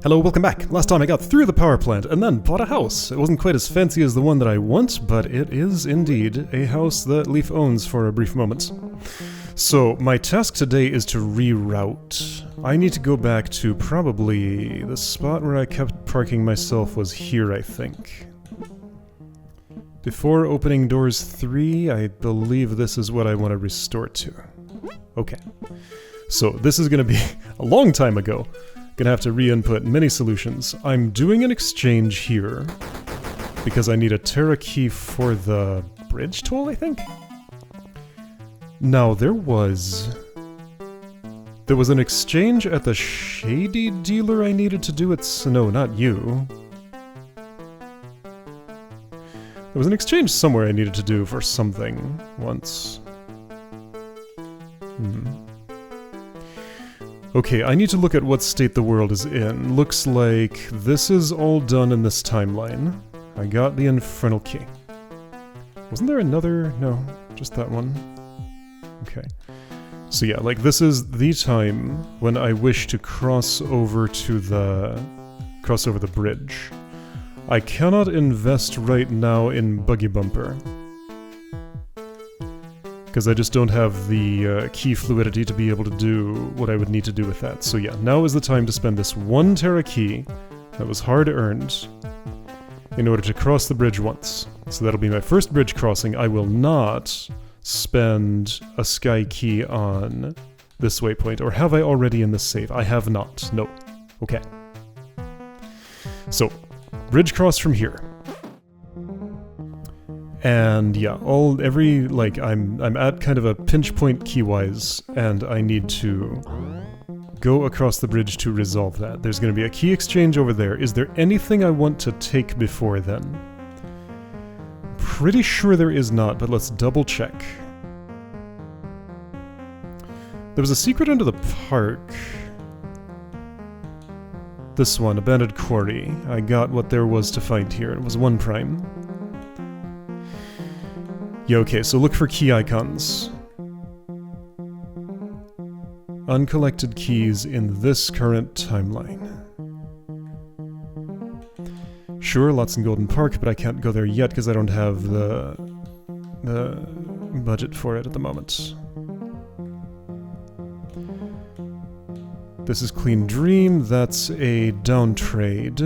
Hello, welcome back. Last time I got through the power plant and then bought a house. It wasn't quite as fancy as the one that I want, but it is indeed a house that Leaf owns for a brief moment. So, my task today is to reroute. I need to go back to probably the spot where I kept parking myself was here, I think. Before opening doors 3, I believe this is what I want to restore to. Okay. So, this is going to be a long time ago. Gonna have to re-input many solutions. I'm doing an exchange here because I need a Terra key for the bridge toll, I think? Now, there was an exchange at the Shady Dealer I needed to do at... No, not you. There was an exchange somewhere I needed to do for something once. Okay, I need to look at what state the world is in. Looks like this is all done in this timeline. I got the infernal key. Wasn't there another? No, just that one. Okay. So yeah, like this is the time when I wish to cross over the bridge. I cannot invest right now in Buggy Bumper, because I just don't have the key fluidity to be able to do what I would need to do with that. So yeah, now is the time to spend this 1 Terra key that was hard-earned in order to cross the bridge once. So that'll be my first bridge crossing. I will not spend a sky key on this waypoint. Or have I already in this save? I have not. No. Okay. So, bridge cross from here. And yeah, I'm at kind of a pinch point key-wise, and I need to go across the bridge to resolve that. There's going to be a key exchange over there. Is there anything I want to take before then? Pretty sure there is not, but let's double check. There was a secret under the park. This one, Abandoned Quarry. I got what there was to find here. It was 1 prime. Yeah, okay, so look for key icons. Uncollected keys in this current timeline. Sure, lots in Golden Park, but I can't go there yet because I don't have the budget for it at the moment. This is Clean Dream, that's a down trade.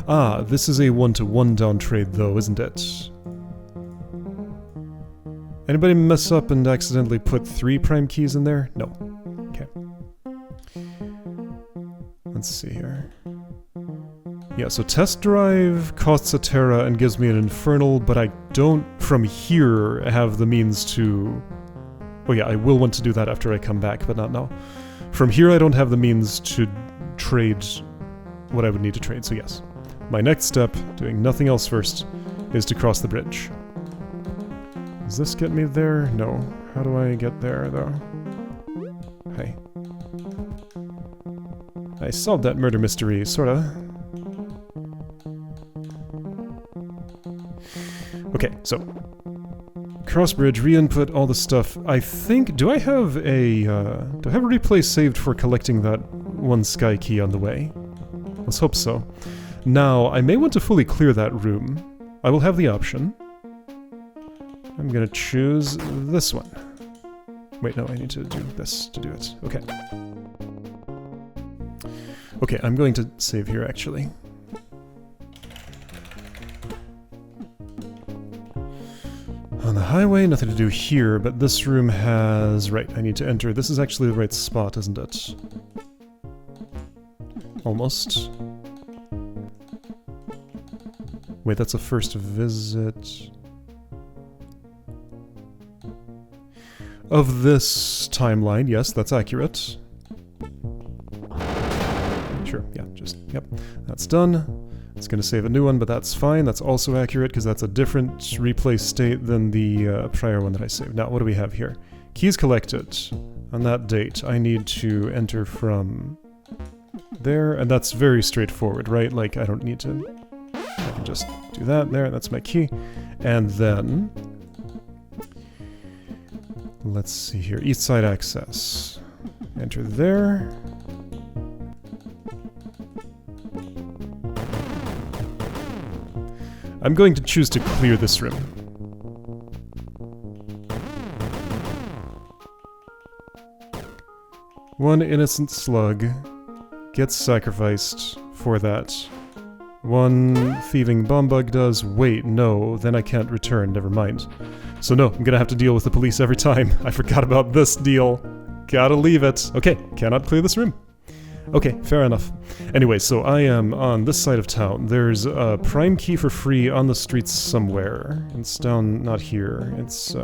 Ah, this is a 1-to-1 down trade though, isn't it? Anybody mess up and accidentally put 3 prime keys in there? No. Okay. Let's see here. Yeah, so test drive costs a Terra and gives me an infernal, but I don't, from here, have the means to... Oh yeah, I will want to do that after I come back, but not now. From here I don't have the means to trade what I would need to trade, so yes. My next step, doing nothing else first, is to cross the bridge. Does this get me there? No. How do I get there, though? Hey. I solved that murder mystery, sorta. Okay, so... cross bridge, re-input, all the stuff. I think... Do I have a replay saved for collecting that 1 sky key on the way? Let's hope so. Now, I may want to fully clear that room. I will have the option. I'm gonna choose this one. Wait, no, I need to do this to do it. Okay. Okay, I'm going to save here, actually. On the highway, nothing to do here, but this room has... Right, I need to enter. This is actually the right spot, isn't it? Almost. Wait, that's a first visit... of this timeline. Yes, that's accurate. Sure, yeah, yep, that's done. It's going to save a new one, but that's fine. That's also accurate, because that's a different replay state than the prior one that I saved. Now, what do we have here? Keys collected. On that date, I need to enter from there, and that's very straightforward, right? Like, I don't need to... I can just do that there, that's my key. And then... let's see here. East side access. Enter there. I'm going to choose to clear this room. One innocent slug gets sacrificed for that. One thieving bomb bug does. Wait, no, then I can't return, never mind. So no, I'm gonna have to deal with the police every time. I forgot about this deal. Gotta leave it. Okay, cannot clear this room. Okay, fair enough. Anyway, so I am on this side of town. There's a prime key for free on the streets somewhere. It's down, not here. It's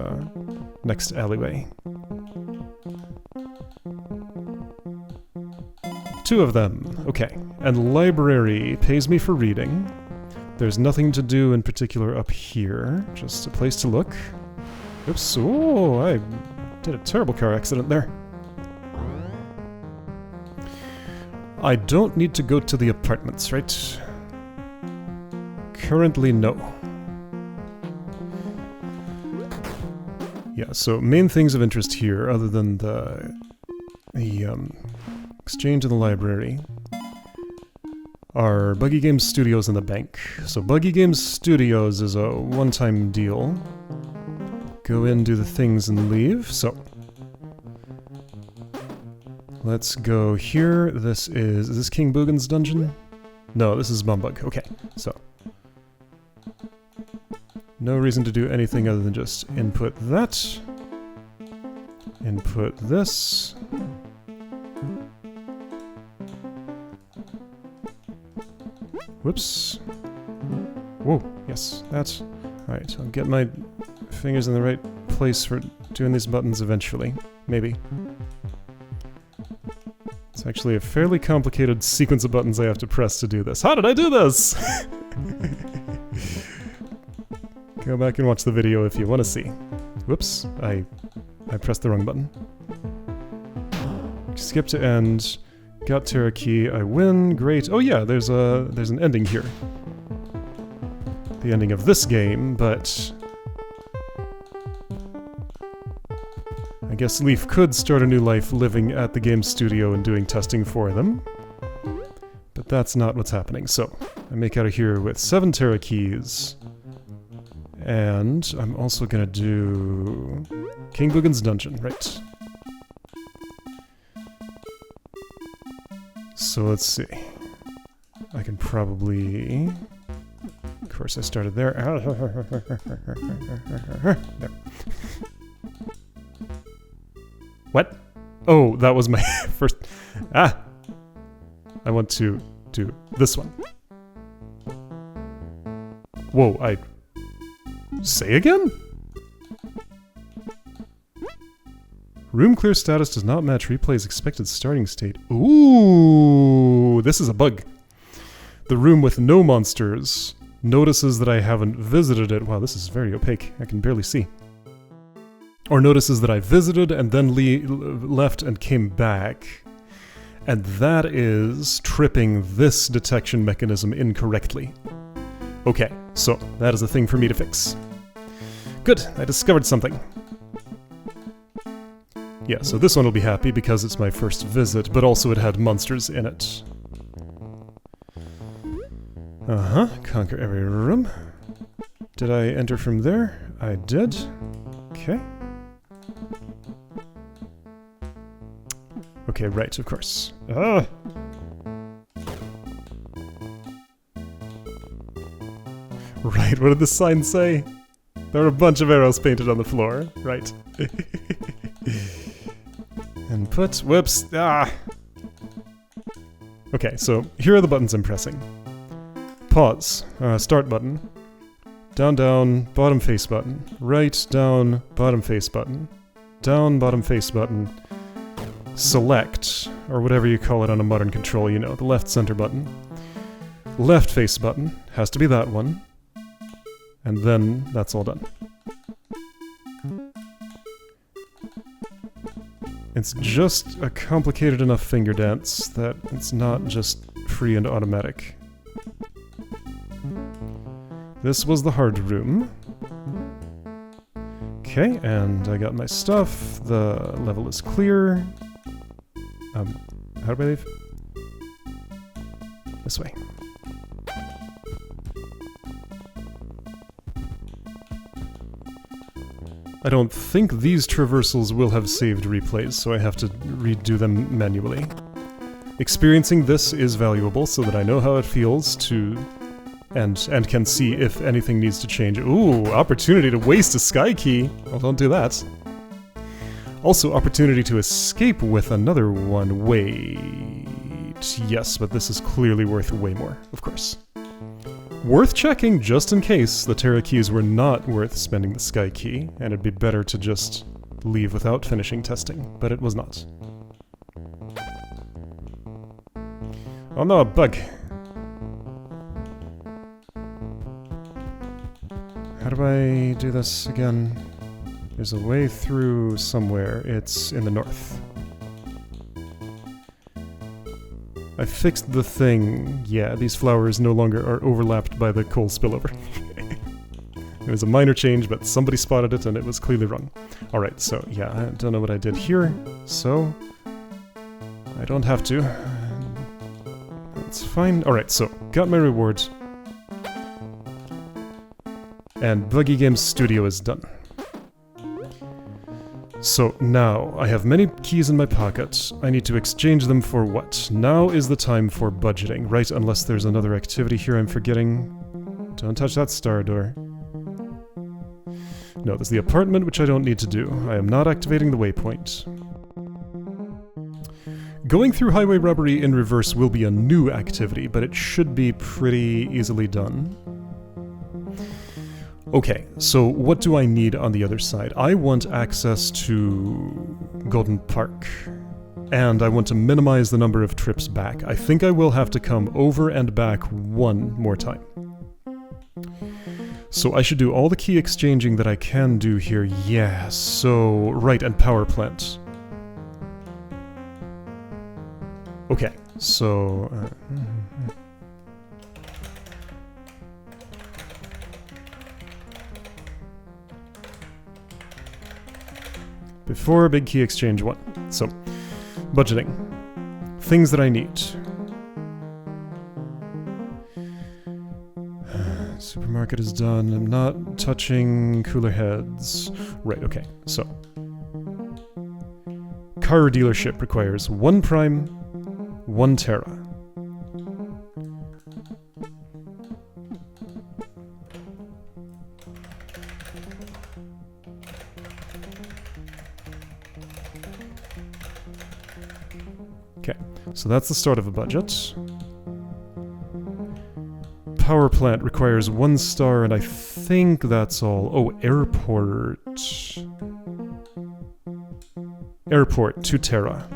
next alleyway. 2 of them. Okay. And library pays me for reading. There's nothing to do in particular up here. Just a place to look. Oops. Oh, I did a terrible car accident there. I don't need to go to the apartments, right? Currently, no. Yeah, so main things of interest here, other than the exchange in the library, are Buggy Games Studios and the bank. So Buggy Games Studios is a one-time deal. Go in, do the things, and leave. So let's go here. Is this King Boogan's dungeon? No, this is Bumbug. Okay, so no reason to do anything other than just input that. Input this. Whoops. Whoa, yes, that's... Alright, I'll get my fingers in the right place for doing these buttons eventually. Maybe. It's actually a fairly complicated sequence of buttons I have to press to do this. How did I do this? Go back and watch the video if you want to see. Whoops, I pressed the wrong button. Skip to end. Got Terra key, I win, great. Oh yeah, there's an ending here. The ending of this game, but I guess Leaf could start a new life living at the game studio and doing testing for them. But that's not what's happening, so I make out of here with 7 Terra keys. And I'm also gonna do King Boogan's dungeon, right? So let's see. I can probably... Of course I started there. There. What? Oh, that was my first... Ah! I want to do this one. Whoa, I... Say again? Room clear status does not match replay's expected starting state. Ooh, this is a bug. The room with no monsters notices that I haven't visited it. Wow, this is very opaque. I can barely see. Or notices that I visited and then left and came back. And that is tripping this detection mechanism incorrectly. Okay, so that is a thing for me to fix. Good, I discovered something. Yeah, so this one will be happy because it's my first visit, but also it had monsters in it. Uh-huh, conquer every room. Did I enter from there? I did. Okay. Okay, right, of course. Ah! Right, what did the sign say? There are a bunch of arrows painted on the floor. Right. Input. Whoops. Ah! Okay, so here are the buttons I'm pressing. Pause. Start button. Down, down, bottom face button. Right, down, bottom face button. Down, bottom face button. Select, or whatever you call it on a modern control, you know, the left center button. Left face button. Has to be that one. And then that's all done. It's just a complicated enough finger dance that it's not just free and automatic. This was the hard room. Okay, and I got my stuff. The level is clear. How do I leave? This way. I don't think these traversals will have saved replays, so I have to redo them manually. Experiencing this is valuable so that I know how it feels to... and can see if anything needs to change. Ooh, opportunity to waste a sky key! Well, don't do that. Also, opportunity to escape with another one. Wait... Yes, but this is clearly worth way more, of course. Worth checking just in case the Terra keys were not worth spending the sky key, and it'd be better to just leave without finishing testing, but it was not. Oh no, a bug! How do I do this again? There's a way through somewhere. It's in the north. I fixed the thing. Yeah, these flowers no longer are overlapped by the coal spillover. It was a minor change, but somebody spotted it and it was clearly wrong. Alright, so yeah, I don't know what I did here, so... I don't have to. That's fine. Alright, so, got my reward. And Buggy Games Studio is done. So now, I have many keys in my pocket. I need to exchange them for what? Now is the time for budgeting, right? Unless there's another activity here I'm forgetting. Don't touch that star door. No, there's the apartment, which I don't need to do. I am not activating the waypoint. Going through highway robbery in reverse will be a new activity, but it should be pretty easily done. Okay, so what do I need on the other side? I want access to Golden Park, and I want to minimize the number of trips back. I think I will have to come over and back one more time. So I should do all the key exchanging that I can do here. Yeah, so... Right, and power plant. Okay, so... Before big key exchange 1. So, budgeting. Things that I need. Supermarket is done. I'm not touching cooler heads. Right, okay. So, car dealership requires 1 prime, 1 Terra. Okay, so that's the start of a budget. Power plant requires 1 star, and I think that's all. Oh, airport. Airport, 2 Terra.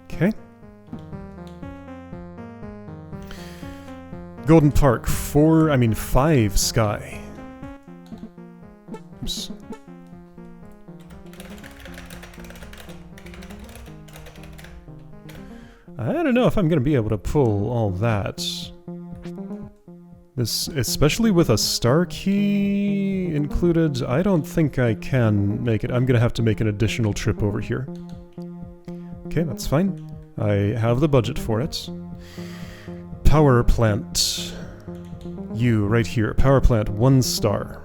Okay. Golden Park, 5 Sky. Oops. I don't know if I'm going to be able to pull all that. This, especially with a star key included, I don't think I can make it. I'm going to have to make an additional trip over here. Okay, that's fine. I have the budget for it. Power plant. You, right here. Power plant, 1 star.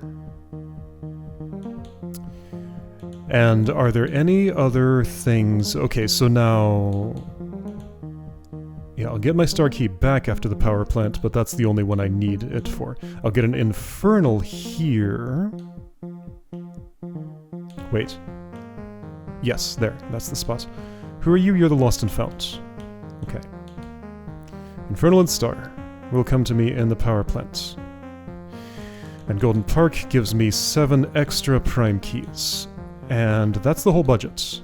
And are there any other things? Okay, so now... Yeah, I'll get my star key back after the power plant, but that's the only one I need it for. I'll get an infernal here. Wait. Yes, there. That's the spot. Who are you? You're the lost and found. Okay. Infernal and star will come to me in the power plant. And Golden Park gives me 7 extra prime keys. And that's the whole budget.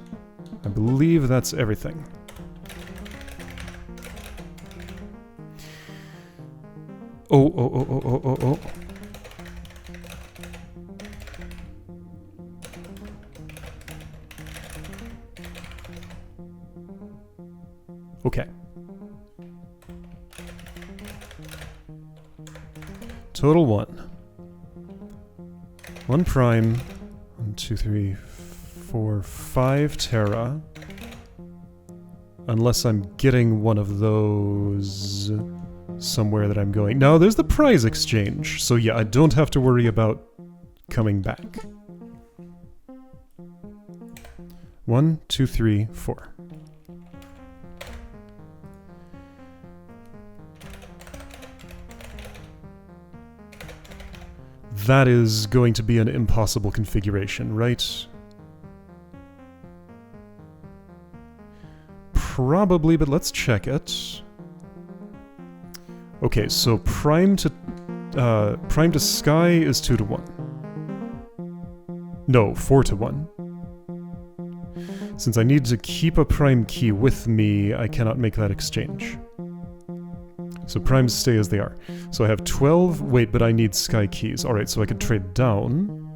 I believe that's everything. Oh. Okay. Total 1. 1 prime. 1, 2, 3, 4, 5 Terra. Unless I'm getting one of those somewhere that I'm going. No, there's the prize exchange. So yeah, I don't have to worry about coming back. 1, 2, 3, 4. That is going to be an impossible configuration, right? Probably, but let's check it. Okay, so prime to sky is 2 to 1. No, 4 to 1. Since I need to keep a prime key with me, I cannot make that exchange. So primes stay as they are. So I have 12. Wait, but I need sky keys. Alright, so I could trade down.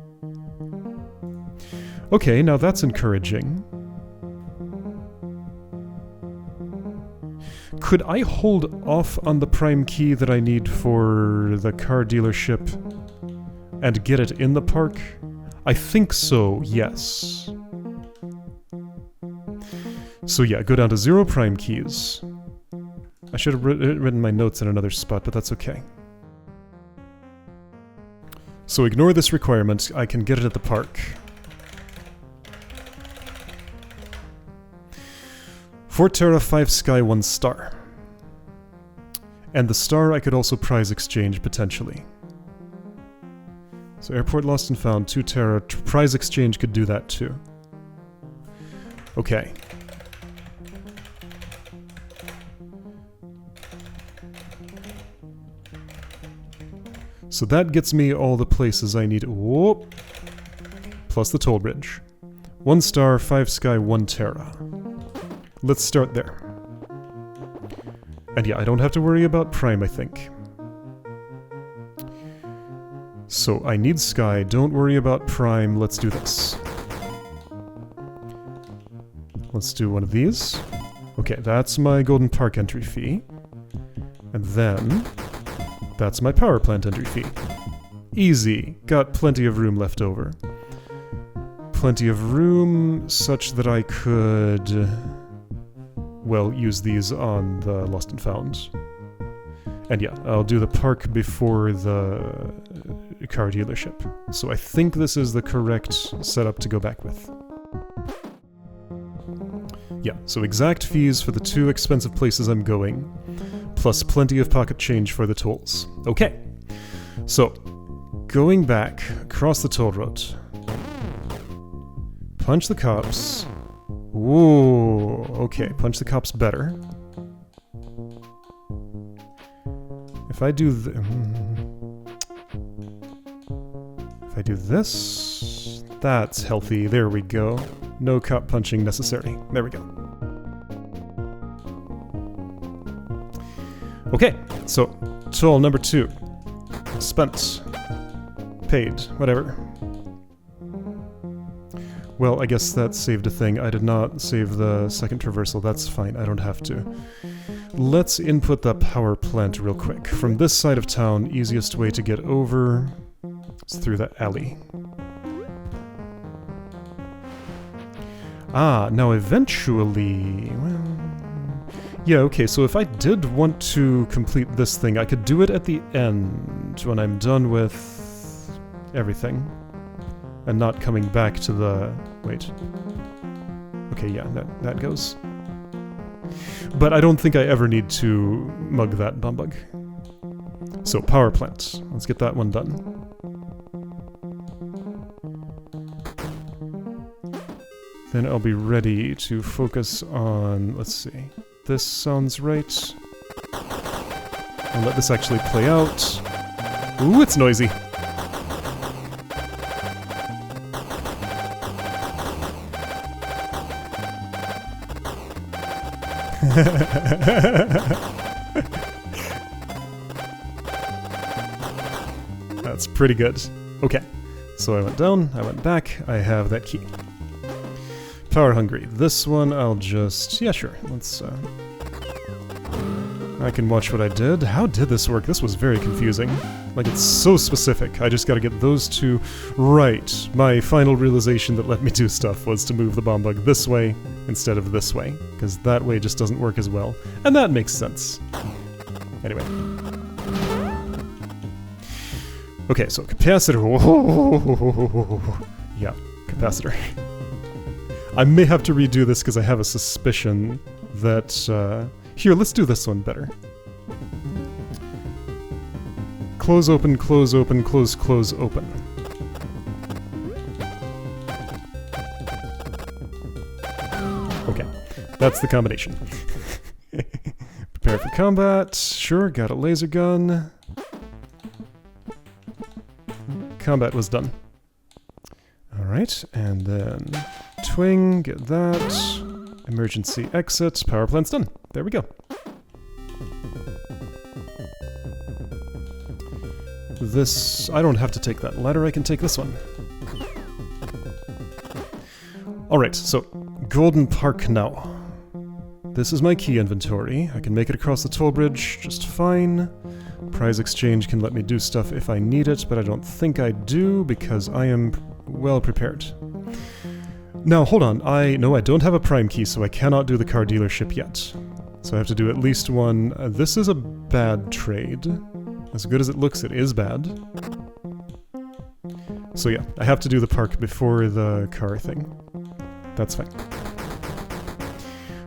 Okay, now that's encouraging. Could I hold off on the prime key that I need for the car dealership and get it in the park? I think so, yes. So yeah, go down to 0 prime keys. I should have written my notes in another spot, but that's okay. So ignore this requirement, I can get it at the park. 4 Terra, 5 Sky, 1 Star. And the star I could also prize exchange, potentially. So airport lost and found, 2 Terra, prize exchange could do that too. Okay. So that gets me all the places I need. Whoop! Plus the toll bridge. 1 Star, 5 Sky, 1 Terra. Let's start there. And yeah, I don't have to worry about Prime, I think. So I need Sky, don't worry about Prime, let's do this. Let's do one of these. Okay, that's my Golden Park entry fee. And then... that's my power plant entry fee. Easy. Got plenty of room left over. Plenty of room such that I could... well, use these on the Lost and Found. And yeah, I'll do the park before the car dealership. So I think this is the correct setup to go back with. Yeah, so exact fees for the 2 expensive places I'm going, plus plenty of pocket change for the tolls. Okay, so going back across the toll road. Punch the cops. Ooh, okay, punch the cops better. If I do if I do this, that's healthy. There we go. No cop punching necessary. There we go. Okay, so toll number 2. Spent. Paid. Whatever. Well, I guess that saved a thing. I did not save the second traversal. That's fine. I don't have to. Let's input the power plant real quick. From this side of town, easiest way to get over is through that alley. Ah, now eventually... well... yeah, okay, so if I did want to complete this thing, I could do it at the end, when I'm done with everything. And not coming back to the... wait. Okay, yeah, that goes. But I don't think I ever need to mug that bumbug. So, power plant. Let's get that one done. Then I'll be ready to focus on... let's see. This sounds right. I'll let this actually play out. Ooh, it's noisy. That's pretty good. Okay, so I went down, I went back, I have that key. Power hungry. This one I'll just... yeah, sure. Let's I can watch what I did. How did this work? This was very confusing. Like, it's so specific. I just gotta get those two right. My final realization that let me do stuff was to move the bomb bug this way instead of this way, because that way just doesn't work as well. And that makes sense. Anyway. Okay, so capacitor. Yeah, capacitor. I may have to redo this because I have a suspicion that... Here, let's do this one better. Close, open, close, open, close, close, open. Okay, that's the combination. Prepare for combat. Sure, got a laser gun. Combat was done. Alright, and then twing, get that. Emergency exit, power plant's done. There we go. This... I don't have to take that ladder, I can take this one. Alright, so Golden Park now. This is my key inventory. I can make it across the toll bridge just fine. Prize exchange can let me do stuff if I need it, but I don't think I do because I am well prepared. Now, hold on. No, I don't have a prime key, so I cannot do the car dealership yet. So I have to do at least one. This is a bad trade. As good as it looks, it is bad. So yeah, I have to do the park before the car thing. That's fine.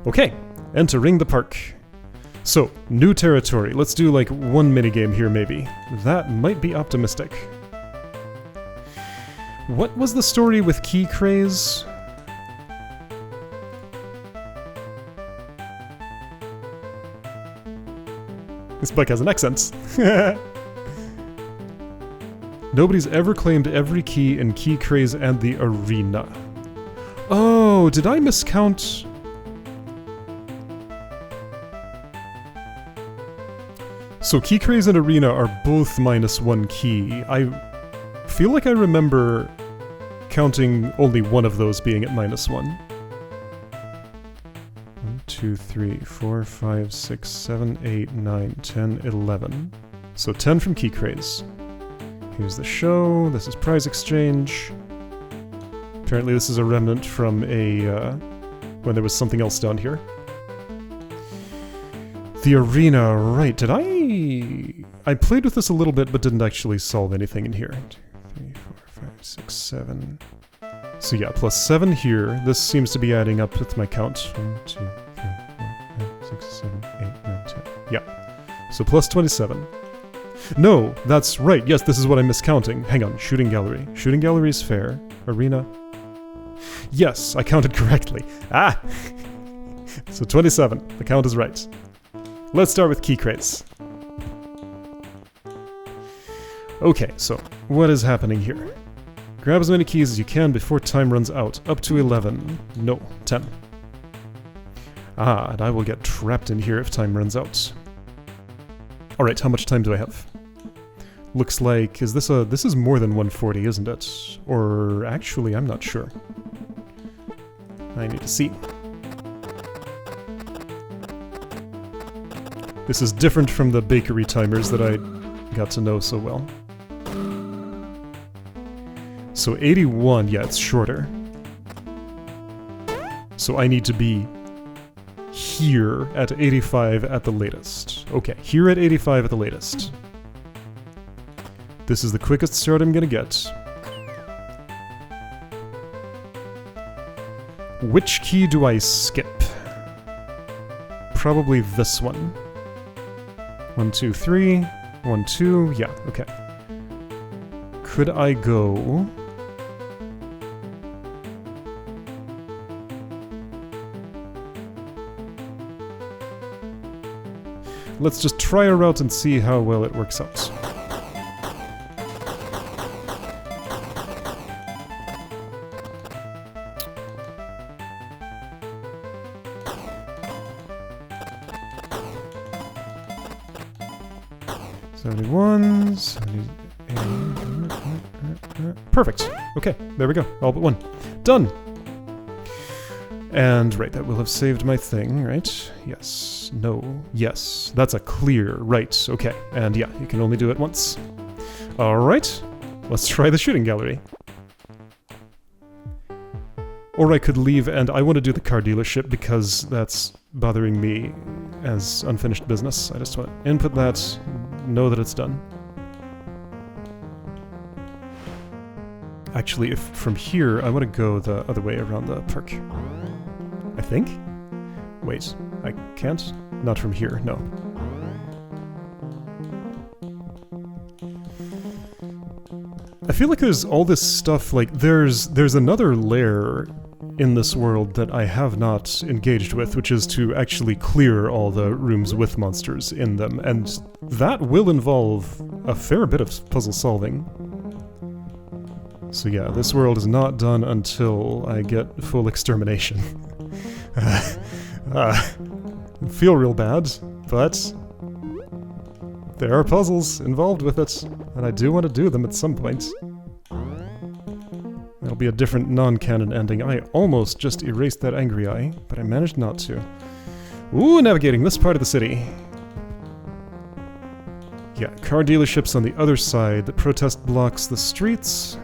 Okay, entering the park. So, new territory. Let's do like one minigame here, maybe. That might be optimistic. What was the story with Key Craze? This bike has an accent. Nobody's ever claimed every key in Key Craze and the arena. Oh, did I miscount? So Key Craze and arena are both -1 key. I feel like I remember counting only one of those being at -1. 1, 2, 3, 4, 5, 6, 7, 8, 9, 10, 11. So 10 from Key Craze. Here's the show. This is prize exchange. Apparently this is a remnant from a, when there was something else down here. The arena, right, did I played with this a little bit, but didn't actually solve anything in here. 2, 3, 4, 5, 6, 7. So yeah, +7 here. This seems to be adding up with my count. 1, 2, 3, 4, 5, 6, 7, 8, 9, 10. Yeah. So +27. No, that's right. Yes, this is what I'm miscounting. Hang on, shooting gallery. Shooting gallery is fair. Arena. Yes, I counted correctly. Ah! So 27. The count is right. Let's start with Key Craze. Okay, so what is happening here? Grab as many keys as you can before time runs out. Up to 11. No, 10. Ah, and I will get trapped in here if time runs out. Alright, how much time do I have? Looks like... this is more than 140, isn't it? Or actually, I'm not sure. I need to see. This is different from the bakery timers that I got to know so well. So 81, yeah, it's shorter. So I need to be here at 85 at the latest. Okay, here at 85 at the latest. This is the quickest start I'm gonna get. Which key do I skip? Probably this one. 1, 2, 3. 1, 2. Yeah, okay. Could I go... Let's just try a route and see how well it works out. Perfect. Okay, there we go. All but one. Done! And, right, that will have saved my thing, right? Yes. No. Yes. That's a clear. Right. Okay. And yeah, you can only do it once. Alright. Let's try the shooting gallery. Or I could leave, and I want to do the car dealership because that's bothering me as unfinished business. I just want to input that, know that it's done. Actually, if from here, I want to go the other way around the park. I think? Wait, I can't? Not from here, no. I feel like there's all this stuff, like, there's another layer in this world that I have not engaged with, which is to actually clear all the rooms with monsters in them, and that will involve a fair bit of puzzle solving. So yeah, this world is not done until I get full extermination. I feel real bad, but there are puzzles involved with it, and I do want to do them at some point. There'll be a different non-canon ending. I almost just erased that angry eye, but I managed not to. Ooh, navigating this part of the city. Yeah, car dealerships on the other side. The protest blocks the streets.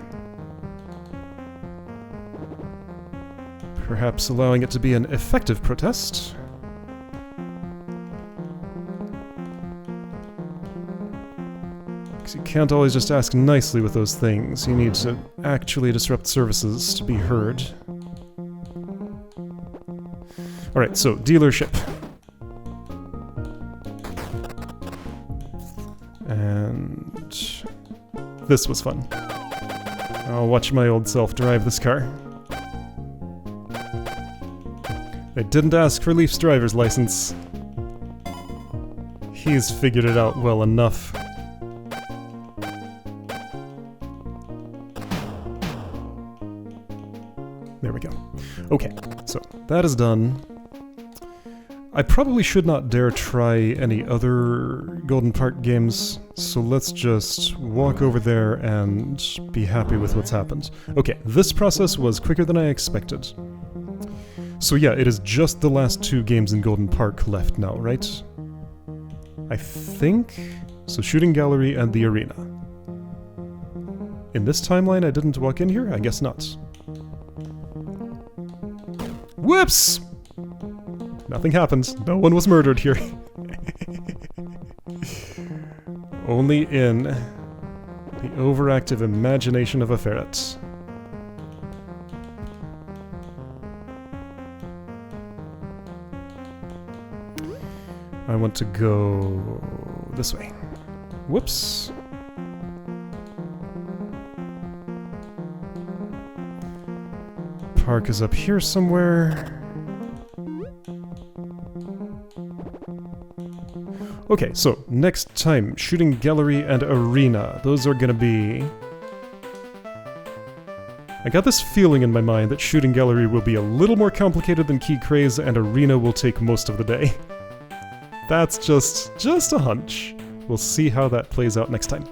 Perhaps allowing it to be an effective protest. Because you can't always just ask nicely with those things. You need to actually disrupt services to be heard. Alright, so, dealership. And this was fun. I'll watch my old self drive this car. I didn't ask for Leaf's driver's license. He's figured it out well enough. There we go. Okay, so that is done. I probably should not dare try any other Golden Park games, so let's just walk over there and be happy with what's happened. Okay, this process was quicker than I expected. So yeah, it is just the last two games in Golden Park left now, right? I think? So Shooting Gallery and the Arena. In this timeline I didn't walk in here? I guess not. Whoops! Nothing happened. No one was murdered here. Only in the overactive imagination of a ferret. I want to go this way. Whoops. Park is up here somewhere. Okay, so next time, Shooting Gallery and Arena. Those are gonna be... I got this feeling in my mind that Shooting Gallery will be a little more complicated than Key Craze, and Arena will take most of the day. That's just a hunch. We'll see how that plays out next time.